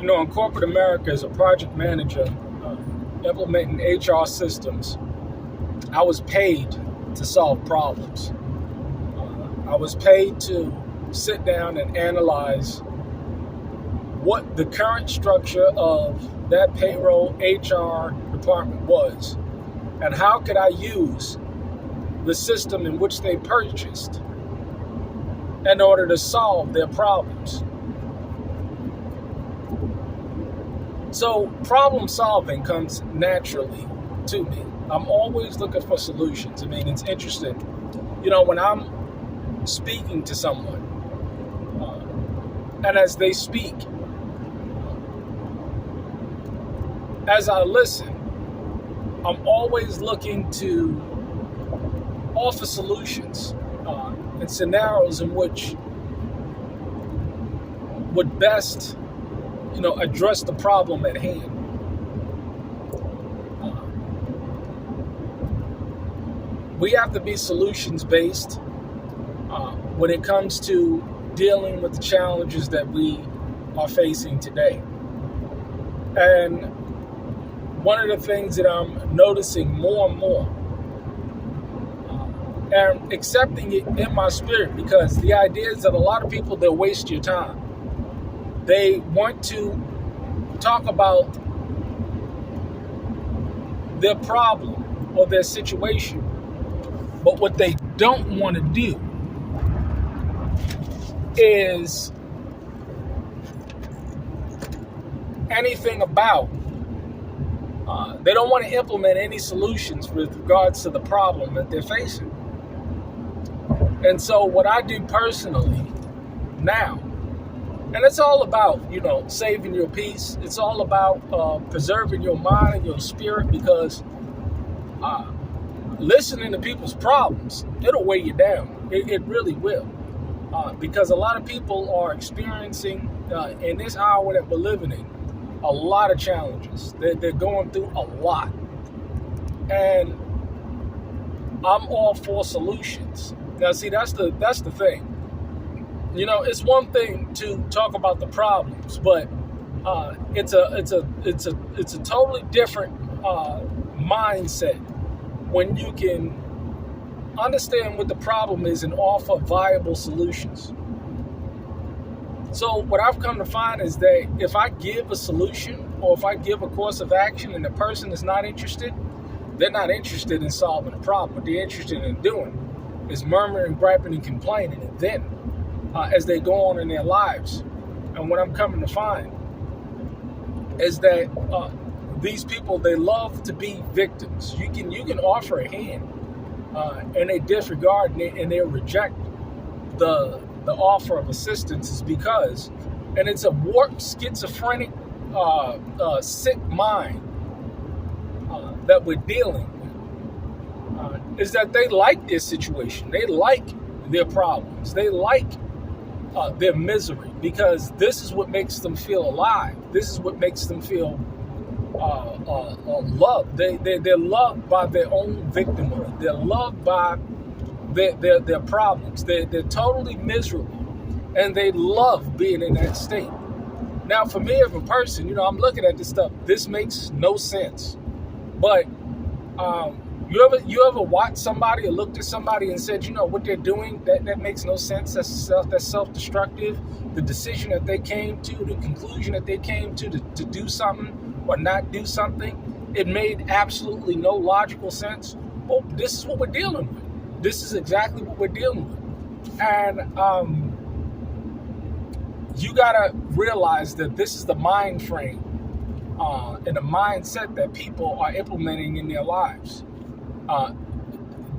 In corporate America, as a project manager implementing HR systems, I was paid to solve problems. I was paid to sit down and analyze what the current structure of that payroll HR department was, and how could I use the system in which they purchased in order to solve their problems. So problem solving comes naturally to me. I'm always looking for solutions. I mean, it's interesting. When I'm speaking to someone, and as they speak, as I listen, I'm always looking to offer solutions and scenarios in which would best, address the problem at hand. We have to be solutions based when it comes to dealing with the challenges that we are facing today. And one of the things that I'm noticing more and more, and accepting it in my spirit, because the idea is that a lot of people, they'll waste your time. They want to talk about their problem or their situation, but what they don't want to do is anything about. They don't want to implement any solutions with regards to the problem that they're facing. And so what I do personally now, and it's all about, saving your peace. It's all about preserving your mind and your spirit, because listening to people's problems, it'll weigh you down. It really will. Because a lot of people are experiencing, in this hour that we're living in, a lot of challenges. They're going through a lot. And I'm all for solutions. Now, see, that's the thing. It's one thing to talk about the problems, but it's a totally different mindset when you can understand what the problem is and offer viable solutions. So what I've come to find is that if I give a solution or if I give a course of action and the person is not interested, they're not interested in solving the problem. What they're interested in doing is murmuring, griping, and complaining. And then as they go on in their lives, and what I'm coming to find is that these people, they love to be victims. You can offer a hand and they disregard and they reject the offer of assistance, is because, and it's a warped, schizophrenic, sick mind that we're dealing with, is that they like their situation. They like their problems. They like their misery, because this is what makes them feel alive. This is what makes them feel loved. They're loved by their own victimhood. They're loved by their problems. They're totally miserable, and they love being in that state. Now, for me as a person, I'm looking at this stuff. This makes no sense. But you ever watched somebody or looked at somebody and said, what they're doing, that makes no sense. That's self-destructive. The decision that they came to, the conclusion that they came to do something or not do something, it made absolutely no logical sense. Well, this is what we're dealing with. This is exactly what we're dealing with. And you got to realize that this is the mind frame and the mindset that people are implementing in their lives.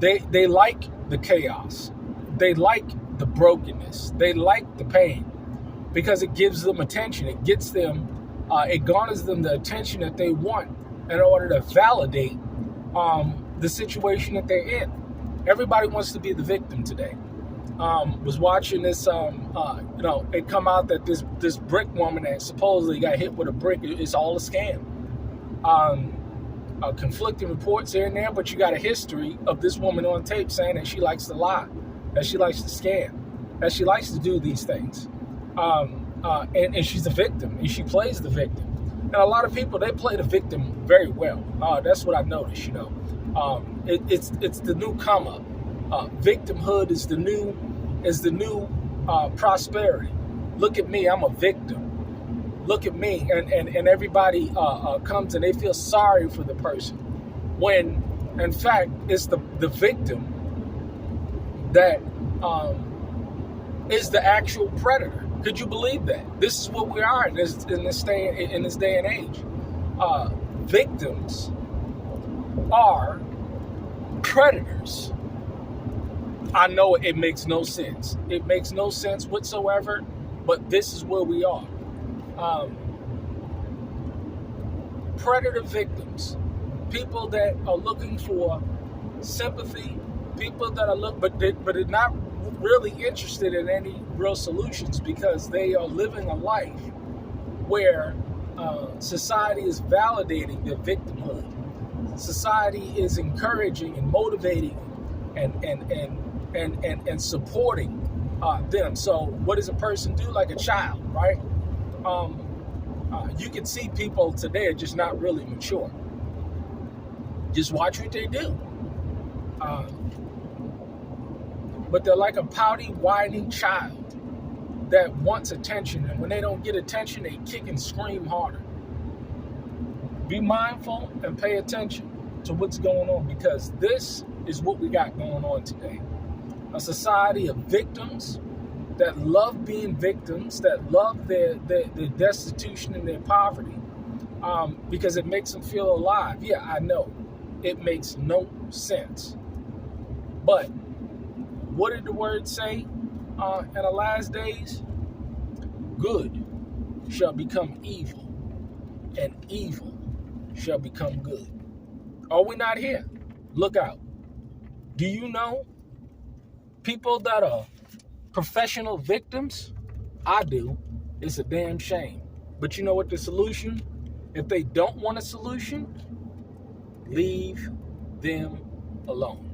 They like the chaos. They like the brokenness. They like the pain, because it gives them attention. It gets them, it garners them the attention that they want in order to validate the situation that they're in. Everybody wants to be the victim today. Was watching this, it come out that this brick woman that supposedly got hit with a brick is all a scam. Conflicting reports here and there, but you got a history of this woman on tape saying that she likes to lie, that she likes to scam, that she likes to do these things. and she's a victim, and she plays the victim. And a lot of people, they play the victim very well. That's what I've noticed. It's the new come up. Victimhood is the new prosperity. Look at me, I'm a victim. Look at me, and everybody comes and they feel sorry for the person, when in fact it's the victim that is the actual predator. Could you believe that? This is what we are in this day and age. Victims are predators. I know it makes no sense. It makes no sense whatsoever, but this is where we are. Predator victims, people that are looking for sympathy, people that are but are not really interested in any real solutions, because they are living a life where society is validating their victimhood. Society is encouraging and motivating and supporting them. So what does a person do? Like a child, right? You can see people today are just not really mature. Just watch what they do. But they're like a pouty, whining child that wants attention, and when they don't get attention, they kick and scream harder. Be mindful and pay attention to what's going on, because this is what we got going on today. A society of victims that love being victims, that love their destitution and their poverty, because it makes them feel alive. Yeah, I know. It makes no sense. But what did the word say in the last days? Good shall become evil, and evil shall become good. Are we not here? Look out. Do you know people that are professional victims? I do. It's a damn shame. But you know what the solution? If they don't want a solution, leave them alone.